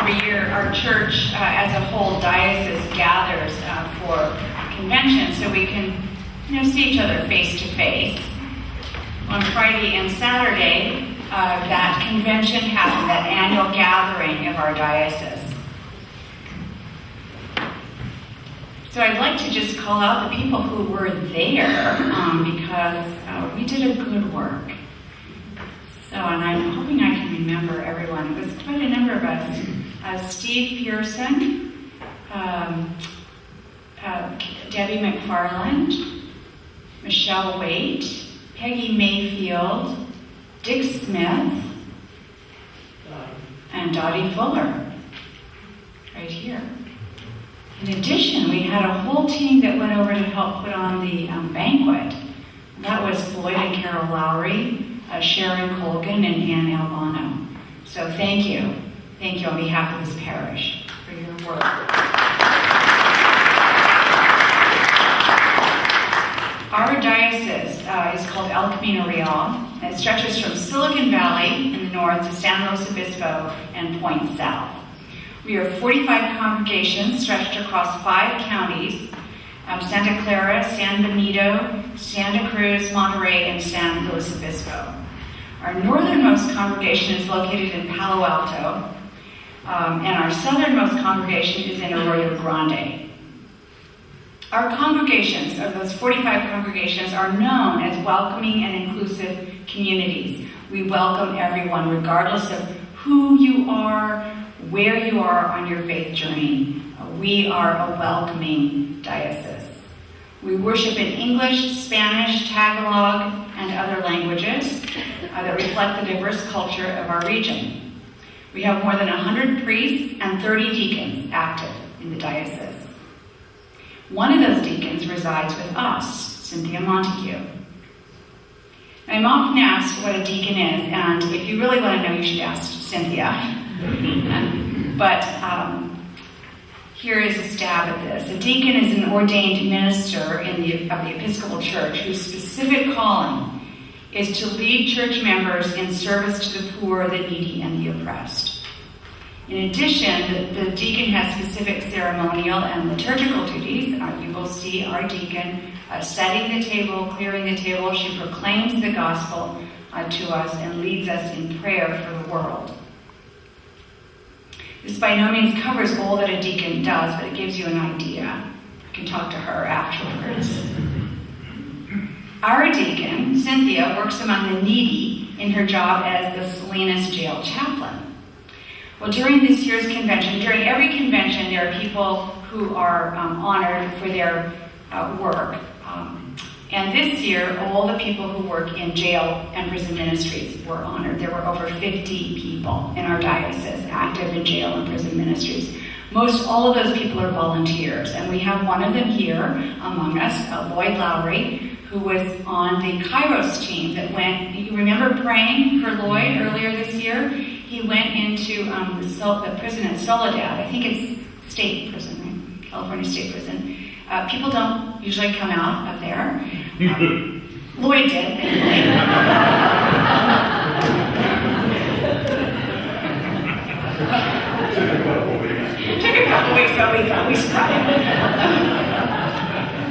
every year our church as a whole diocese gathers for convention so we can see each other face to face. On Friday and Saturday, that convention happened, that annual gathering of our diocese. So I'd like to just call out the people who were there because we did a good work. So, and I'm hoping I can remember everyone. It was quite a number of us. Steve Pearson, Debbie McFarland, Michelle Waite, Peggy Mayfield, Dick Smith, and Dottie Fuller, right here. In addition, we had a whole team that went over to help put on the banquet. That was Lloyd and Carol Lowry, Sharon Colgan, and Ann Albano. So thank you. Thank you on behalf of this parish for your work. Our diocese is called El Camino Real. It stretches from Silicon Valley in the north to San Luis Obispo and Point South. We are 45 congregations stretched across 5 counties, Santa Clara, San Benito, Santa Cruz, Monterey, and San Luis Obispo. Our northernmost congregation is located in Palo Alto, and our southernmost congregation is in Arroyo Grande. Our congregations, or those 45 congregations, are known as welcoming and inclusive communities. We welcome everyone, regardless of who you are, where you are on your faith journey. We are a welcoming diocese. We worship in English, Spanish, Tagalog, and other languages that reflect the diverse culture of our region. We have more than 100 priests and 30 deacons active in the diocese. One of those deacons resides with us, Cynthia Montague. I'm often asked what a deacon is, and if you really want to know, you should ask Cynthia. But here is a stab at this. A deacon is an ordained minister of the Episcopal Church whose specific calling is to lead church members in service to the poor, the needy, and the oppressed. In addition, the deacon has specific ceremonial and liturgical duties. You will see our deacon setting the table, clearing the table. She proclaims the gospel to us and leads us in prayer for the world. This by no means covers all that a deacon does, but it gives you an idea. You can talk to her afterwards. Our deacon, Cynthia, works among the needy in her job as the Salinas Jail chaplain. Well, during this year's convention, during every convention, there are people who are honored for their work. And this year, all the people who work in jail and prison ministries were honored. There were over 50 people in our diocese active in jail and prison ministries. Most all of those people are volunteers, and we have one of them here among us, Lloyd Lowry, who was on the Kairos team that went, you remember praying for Lloyd earlier this year? He went into the prison at Soledad. I think it's state prison, right? California State Prison. People don't usually come out of there. Lloyd did, thankfully. Took a couple weeks, but we survived.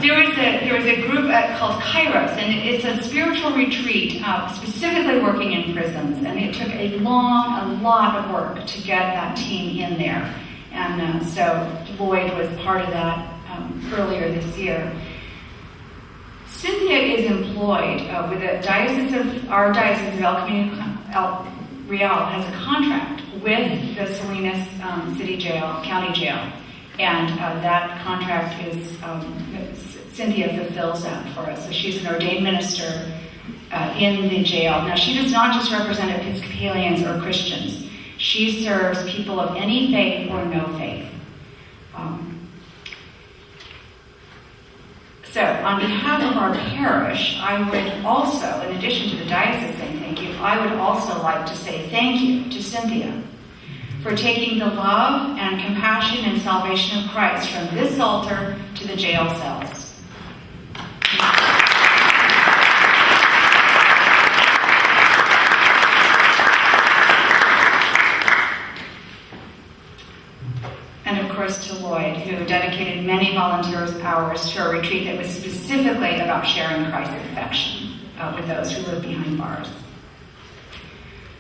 There was a group called Kairos, and it's a spiritual retreat specifically working in prisons, and it took a lot of work to get that team in there. And so Lloyd was part of that earlier this year. Cynthia is employed with our diocese of El Real has a contract with the Salinas City Jail, County Jail, and that contract is Cynthia fulfills that for us. So she's an ordained minister in the jail. Now, she does not just represent Episcopalians or Christians. She serves people of any faith or no faith. So, on behalf of our parish, I would also, in addition to the diocese saying thank you, I would also like to say thank you to Cynthia for taking the love and compassion and salvation of Christ from this altar to the jail cells. volunteers hours to a retreat that was specifically about sharing Christ's affection with those who live behind bars.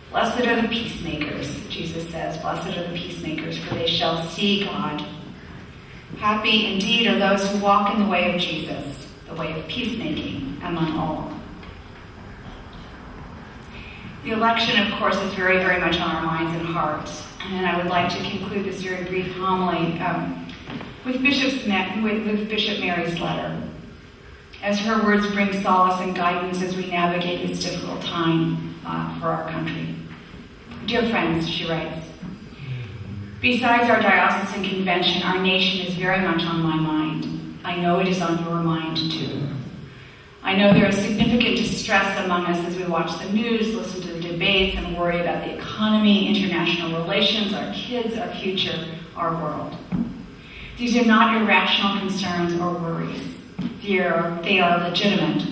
Blessed are the peacemakers, Jesus says. Blessed are the peacemakers, for they shall see God. Happy indeed are those who walk in the way of Jesus, the way of peacemaking among all. The election, of course, is very, very much on our minds and hearts. And I would like to conclude this very brief homily with Bishop Mary's letter, as her words bring solace and guidance as we navigate this difficult time for our country. Dear friends, she writes, besides our diocesan convention, our nation is very much on my mind. I know it is on your mind too. I know there is significant distress among us as we watch the news, listen to the debates, and worry about the economy, international relations, our kids, our future, our world. These are not irrational concerns or worries. They are legitimate,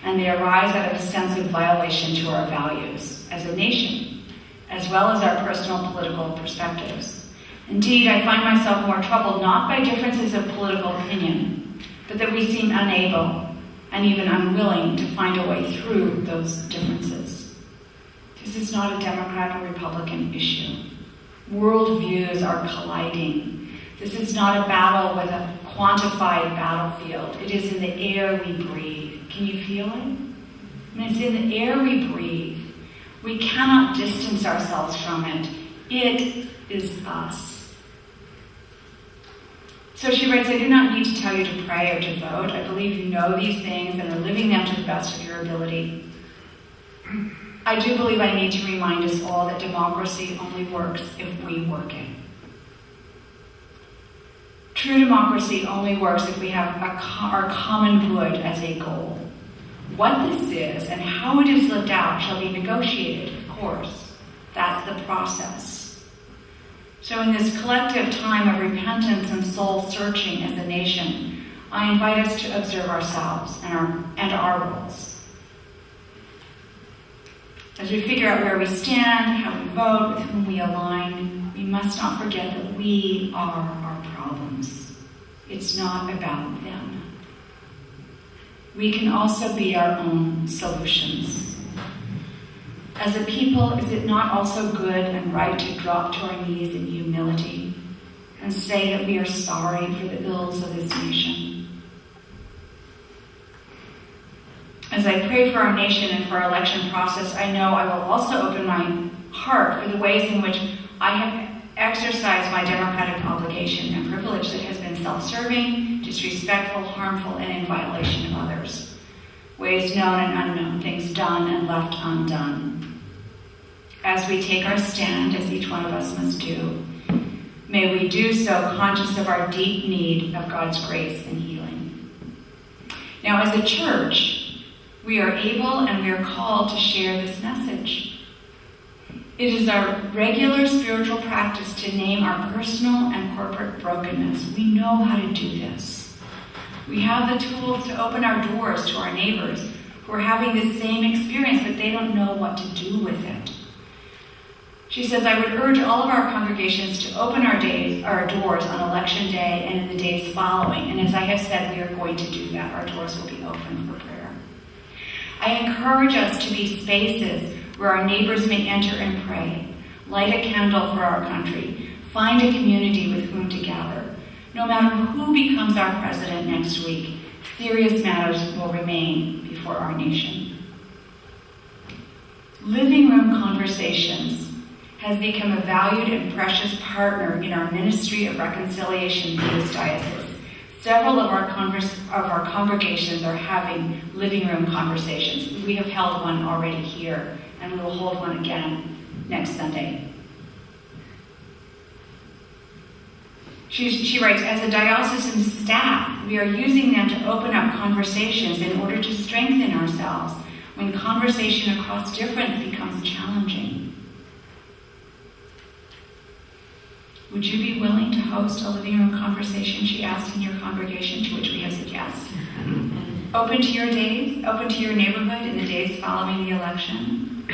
and they arise out of a sense of violation to our values as a nation, as well as our personal political perspectives. Indeed, I find myself more troubled not by differences of political opinion, but that we seem unable and even unwilling to find a way through those differences. This is not a Democrat or Republican issue. Worldviews are colliding. This is not a battle with a quantified battlefield. It is in the air we breathe. Can you feel it? I mean, it's in the air we breathe. We cannot distance ourselves from it. It is us. So she writes, I do not need to tell you to pray or to vote. I believe you know these things and are living them to the best of your ability. I do believe I need to remind us all that democracy only works if we work it. True democracy only works if we have our common good as a goal. What this is and how it is lived out shall be negotiated, of course. That's the process. So in this collective time of repentance and soul-searching as a nation, I invite us to observe ourselves and our roles. As we figure out where we stand, how we vote, with whom we align, we must not forget that we are our problems. It's not about them. We can also be our own solutions. As a people, is it not also good and right to drop to our knees in humility and say that we are sorry for the ills of this nation? As I pray for our nation and for our election process, I know I will also open my heart for the ways in which I have exercised my democratic obligation and privilege that has been self-serving, disrespectful, harmful, and in violation of others. Ways known and unknown, things done and left undone. As we take our stand, as each one of us must do, may we do so conscious of our deep need of God's grace and healing. Now, as a church, we are able and we are called to share this message. It is our regular spiritual practice to name our personal and corporate brokenness. We know how to do this. We have the tools to open our doors to our neighbors who are having the same experience, but they don't know what to do with it. She says, I would urge all of our congregations to open our doors on election day and in the days following. And as I have said, we are going to do that. Our doors will be open for prayer. I encourage us to be spaces where our neighbors may enter and pray, light a candle for our country, find a community with whom to gather. No matter who becomes our president next week, serious matters will remain before our nation. Living room conversations has become a valued and precious partner in our ministry of reconciliation in this diocese. Several of our congregations are having living room conversations. We have held one already here, and we will hold one again next Sunday. She writes, as a diocesan staff, we are using them to open up conversations in order to strengthen ourselves when conversation across difference becomes challenging. Would you be willing to host a living room conversation, she asked, in your congregation, to which we have said yes. Open to your days, open to your neighborhood in the days following the election.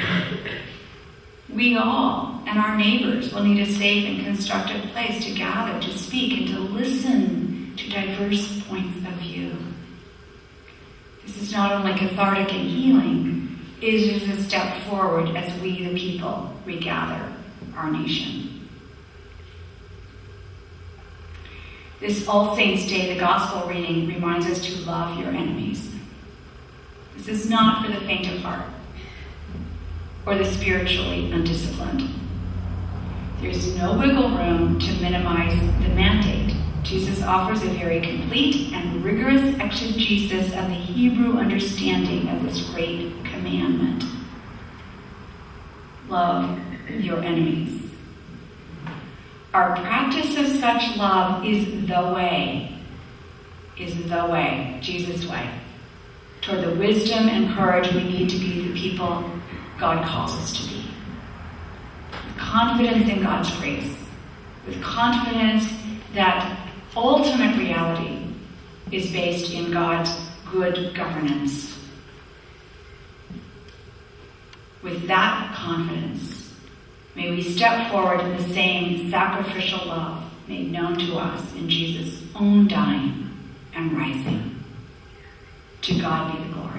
We all and our neighbors will need a safe and constructive place to gather, to speak, and to listen to diverse points of view. This is not only cathartic and healing, it is a step forward as we, the people, regather our nation. This All Saints' Day, the Gospel reading reminds us to love your enemies. This is not for the faint of heart or the spiritually undisciplined. There's no wiggle room to minimize the mandate. Jesus offers a very complete and rigorous exegesis of the Hebrew understanding of this great commandment. Love your enemies. Our practice of such love is the way, Jesus' way, toward the wisdom and courage we need to be the people God calls us to be. With confidence in God's grace, with confidence that ultimate reality is based in God's good governance. With that confidence, may we step forward in the same sacrificial love made known to us in Jesus' own dying and rising. To God be the glory.